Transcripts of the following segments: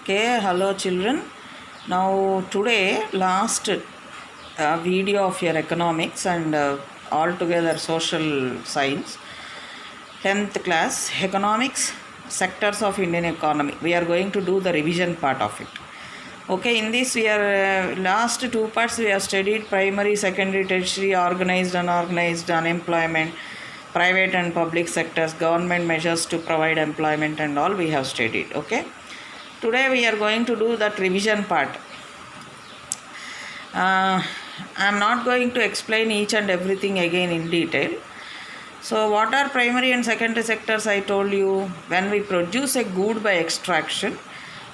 Okay, hello children. Now today last video of your economics and altogether social science 10th class economics sectors of Indian economy. We are going to do the revision part of it. Okay, in this we are last two parts we have studied primary, secondary, tertiary, organized, unorganized, unemployment, private and public sectors, government measures to provide employment and all we have studied. Okay. Today we are going to do that revision part. I am not going to explain each and everything again in detail. So what are primary and secondary sectors? I told you, when we produce a good by extraction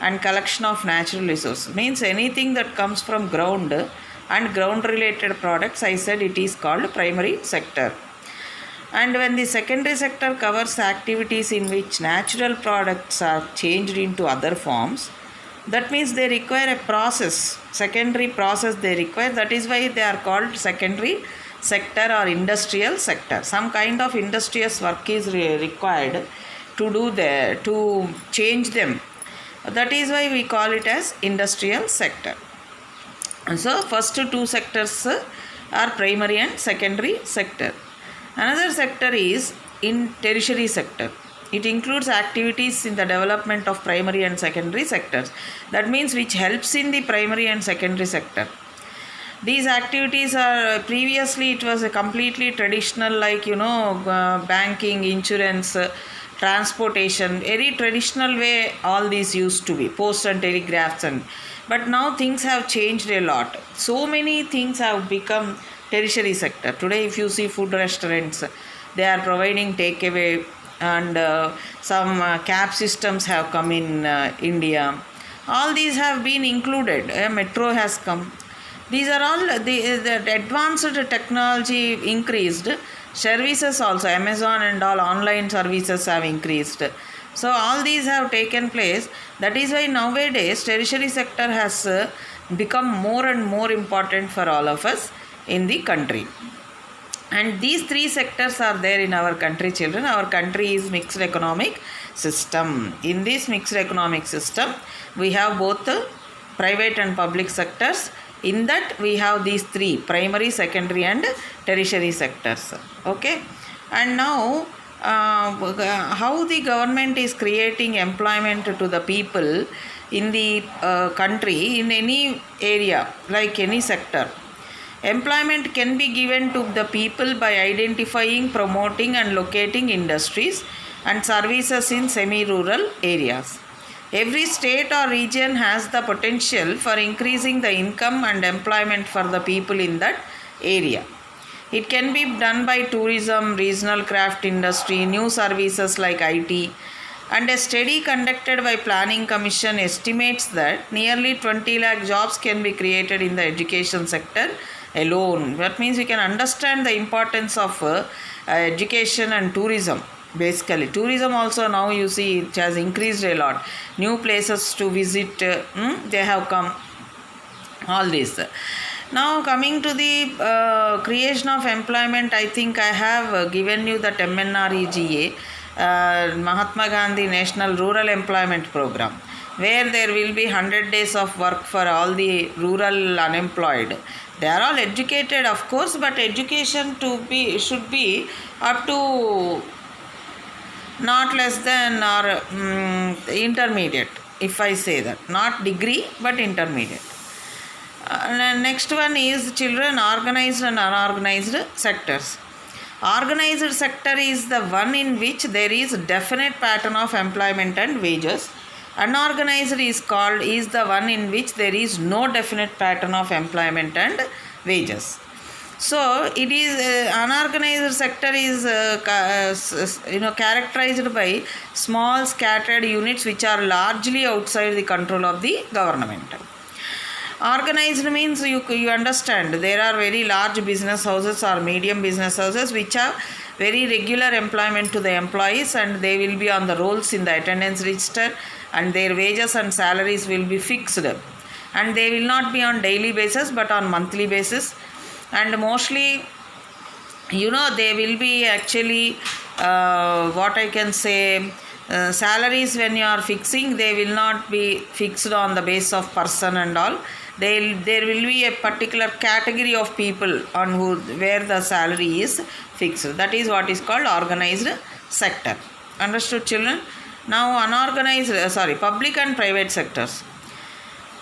and collection of natural resources, means anything that comes from ground and ground related products, I said it is called primary sector. And when the secondary sector covers activities in which natural products are changed into other forms, that means they require a process, secondary process they require. That is why they are called secondary sector or industrial sector. Some kind of industrious work is required to change them. That is why we call it as industrial sector. And so first two sectors are primary and secondary sector. Another sector is in tertiary sector. It includes activities in the development of primary and secondary sectors. That means which helps in the primary and secondary sector. These activities are previously it was a completely traditional, like banking, insurance, transportation, very traditional way all these used to be, post and telegraphs, but now things have changed a lot. So many things have become tertiary sector. Today if you see food restaurants, they are providing takeaway, and some cab systems have come in India. All these have been included. Metro has come. These are all the advanced technology increased. Services also, Amazon and all online services have increased. So all these have taken place. That is why nowadays tertiary sector has become more and more important for all of us in the country. And these three sectors are there in our country, children. Our country is mixed economic system. In this mixed economic system, we have both private and public sectors. In that we have these three, primary, secondary and tertiary sectors. Okay. And now how the government is creating employment to the people in the country in any area, like any sector. Employment can be given to the people by identifying, promoting and locating industries and services in semi-rural areas. Every state or region has the potential for increasing the income and employment for the people in that area. It can be done by tourism, regional craft industry, new services like IT, and a study conducted by Planning Commission estimates that nearly 20 lakh jobs can be created in the education sector alone. That means we can understand the importance of education and tourism. Basically, tourism also now you see it has increased a lot. New places to visit, they have come. All this. Now coming to the creation of employment, I think I have given you that MNREGA, Mahatma Gandhi National Rural Employment Program, where there will be 100 days of work for all the rural unemployed. They are all educated, of course, but education should be up to not less than or intermediate, if I say that, not degree but intermediate. Next one is children, organized and unorganized sectors. Organized sector is the one in which there is definite pattern of employment and wages. Unorganized is the one in which there is no definite pattern of employment and wages. So it is unorganized sector is characterized by small scattered units which are largely outside the control of the government. Organized means you understand there are very large business houses or medium business houses which have very regular employment to the employees, and they will be on the rolls in the attendance register, and their wages and salaries will be fixed, and they will not be on daily basis but on monthly basis. And mostly they will be actually what I can say, salaries when you are fixing, they will not be fixed on the base of person and all. There will be a particular category of people on where the salary is fixed. That is what is called organized sector. Understood, children? Now public and private sectors.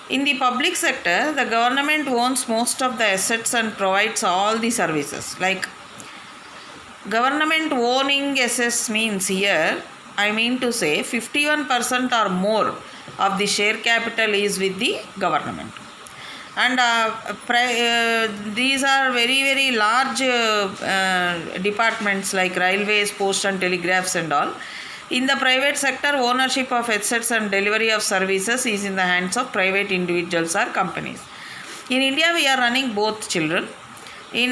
In the public sector, the government owns most of the assets and provides all the services. Like government owning assets means here, I mean to say 51% or more of the share capital is with the government. And these are very, very large departments like railways, post and telegraphs and all. In the private sector, ownership of assets and delivery of services is in the hands of private individuals or companies. In India, we are running both, children. In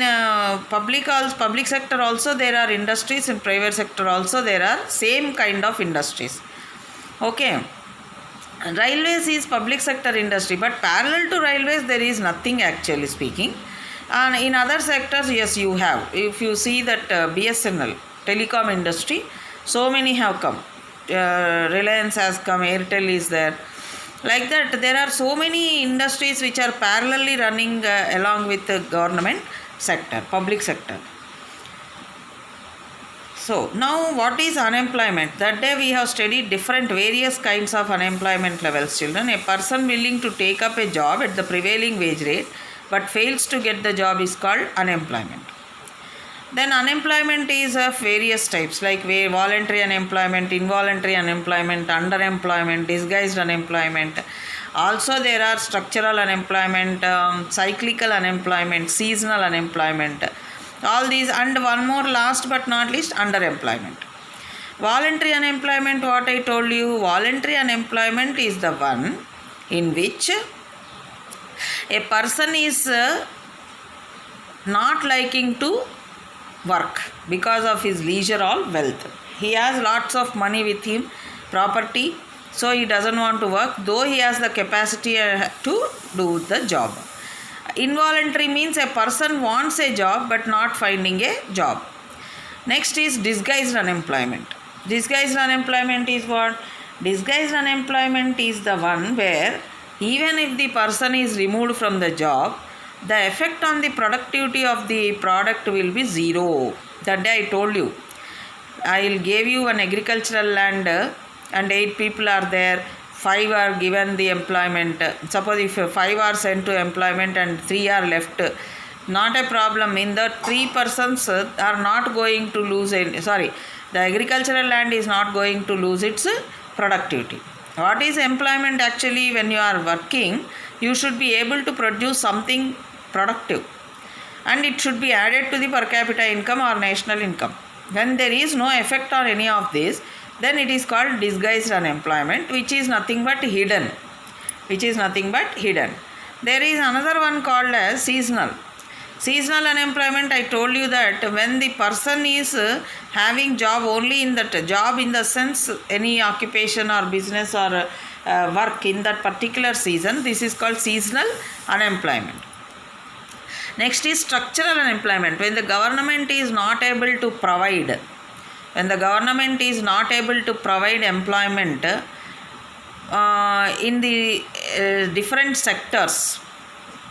public sector also there are industries, in private sector also there are same kind of industries. Okay. Railways is public sector industry, but parallel to railways there is nothing actually speaking. And in other sectors, yes, you have. If you see that BSNL, telecom industry, so many have come. Reliance has come, Airtel is there. Like that, there are so many industries which are parallelly running along with the government sector, public sector. So, now what is unemployment? That day we have studied various kinds of unemployment levels, children. A person willing to take up a job at the prevailing wage rate but fails to get the job is called unemployment. Then unemployment is of various types like voluntary unemployment, involuntary unemployment, underemployment, disguised unemployment. Also there are structural unemployment, cyclical unemployment, seasonal unemployment. All these, and one more last but not least, underemployment. Voluntary unemployment, what I told you, voluntary unemployment is the one in which a person is not liking to work because of his leisure or wealth. He has lots of money with him, property, so he doesn't want to work, though he has the capacity to do the job. Involuntary means a person wants a job but not finding a job. Next is disguised unemployment. Disguised unemployment is what? Disguised unemployment is the one where even if the person is removed from the job, the effect on the productivity of the product will be zero. That day I told you, I will give you an agricultural land and 8 people are there, 5 are given the employment. Suppose if 5 are sent to employment and 3 are left, not a problem. In the 3 persons are not going to lose the agricultural land is not going to lose its productivity. What is employment actually? When you are working, you should be able to produce something productive and it should be added to the per capita income or national income. When there is no effect on any of this, then it is called disguised unemployment, which is nothing but hidden. There is another one called as seasonal. Seasonal unemployment, I told you that when the person is having job only in that job, in the sense any occupation or business or work in that particular season, this is called seasonal unemployment. Next is structural unemployment, when the government is not able to provide employment in the different sectors,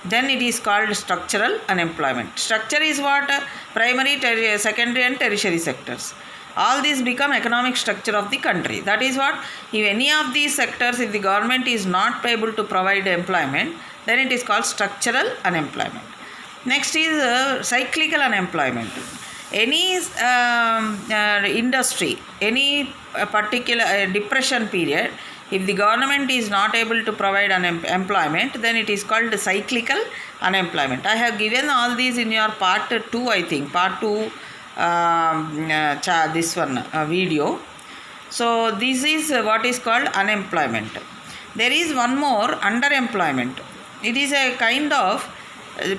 then it is called structural unemployment. Structure is what? Primary, secondary and tertiary sectors. All these become economic structure of the country. That is what? If any of these sectors, if the government is not able to provide employment, then it is called structural unemployment. Next is cyclical unemployment. Any industry, any particular depression period, if the government is not able to provide employment, then it is called cyclical unemployment. I have given all these in your part 2, I think, part 2 this one video. So this is what is called unemployment. There is one more, underemployment. It is a kind of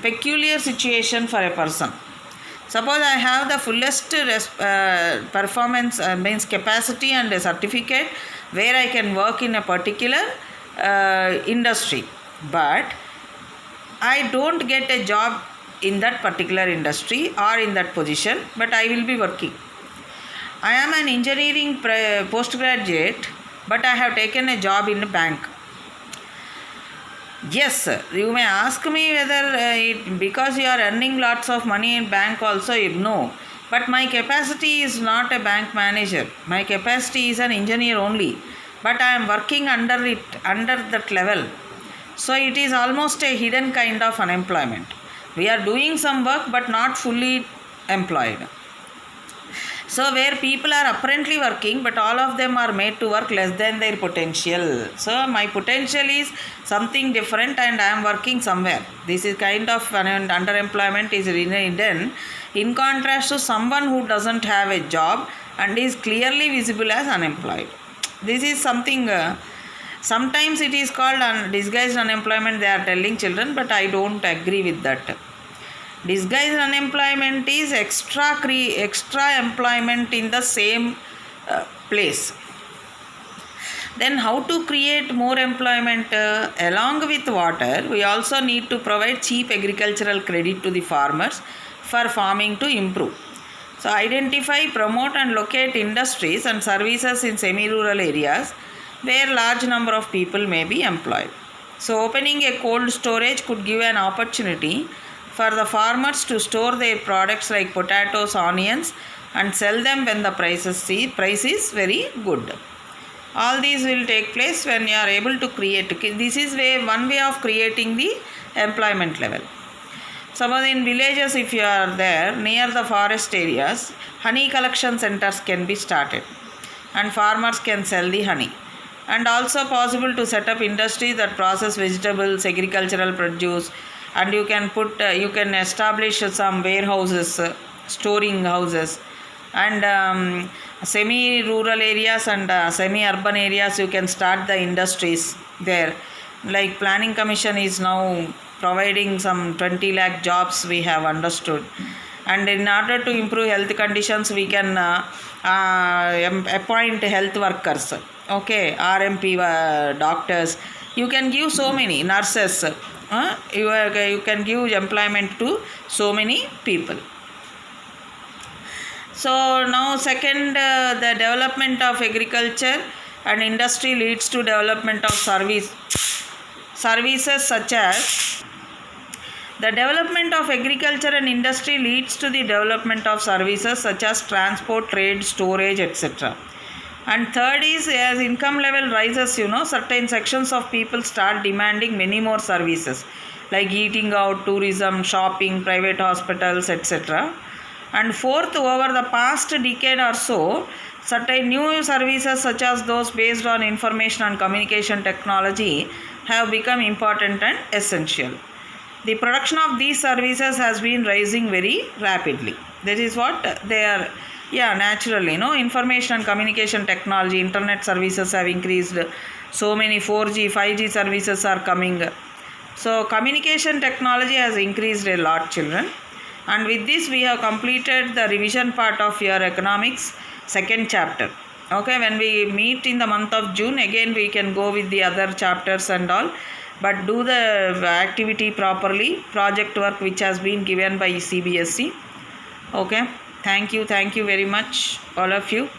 peculiar situation for a person. Suppose I have the fullest performance, means capacity and a certificate where I can work in a particular industry, but I don't get a job in that particular industry or in that position, but I will be working. I am an engineering postgraduate, but I have taken a job in a bank. Yes, sir. You may ask me whether because you are earning lots of money in bank also, no. But my capacity is not a bank manager. My capacity is an engineer only. But I am working under that level. So it is almost a hidden kind of unemployment. We are doing some work but not fully employed. So where people are apparently working, but all of them are made to work less than their potential. So my potential is something different and I am working somewhere. This is kind of underemployment is hidden in contrast to someone who doesn't have a job and is clearly visible as unemployed. This is something, sometimes it is called disguised unemployment, they are telling children, but I don't agree with that. Disguised unemployment is extra employment in the same place. Then how to create more employment? Along with water, we also need to provide cheap agricultural credit to the farmers for farming to improve. So identify, promote and locate industries and services in semi-rural areas where large number of people may be employed. So opening a cold storage could give an opportunity for the farmers to store their products like potatoes, onions and sell them when the price is very good. All these will take place when you are able to create. This is one way of creating the employment level. Suppose in villages, if you are there near the forest areas, honey collection centers can be started and farmers can sell the honey. And also possible to set up industries that process vegetables, agricultural produce, and you can establish some warehouses, storing houses, and semi-rural areas and semi-urban areas you can start the industries there. Like Planning Commission is now providing some 20 lakh jobs, we have understood. And in order to improve health conditions, we can appoint health workers, okay, RMP doctors. You can give so many nurses. You can give employment to so many people. So now second, the development of agriculture and industry leads to development of services such as the development of agriculture and industry leads to the development of services such as transport, trade, storage, etc. And third is, as income level rises, certain sections of people start demanding many more services like eating out, tourism, shopping, private hospitals, etc. And fourth, over the past decade or so, certain new services such as those based on information and communication technology have become important and essential. The production of these services has been rising very rapidly. That is what they are. Naturally, information and communication technology, internet services have increased. So many 4G, 5G services are coming. So communication technology has increased a lot, children. And with this, we have completed the revision part of your economics second chapter. Okay, when we meet in the month of June, again we can go with the other chapters and all. But do the activity properly, project work which has been given by CBSE. Okay. Thank you very much, all of you.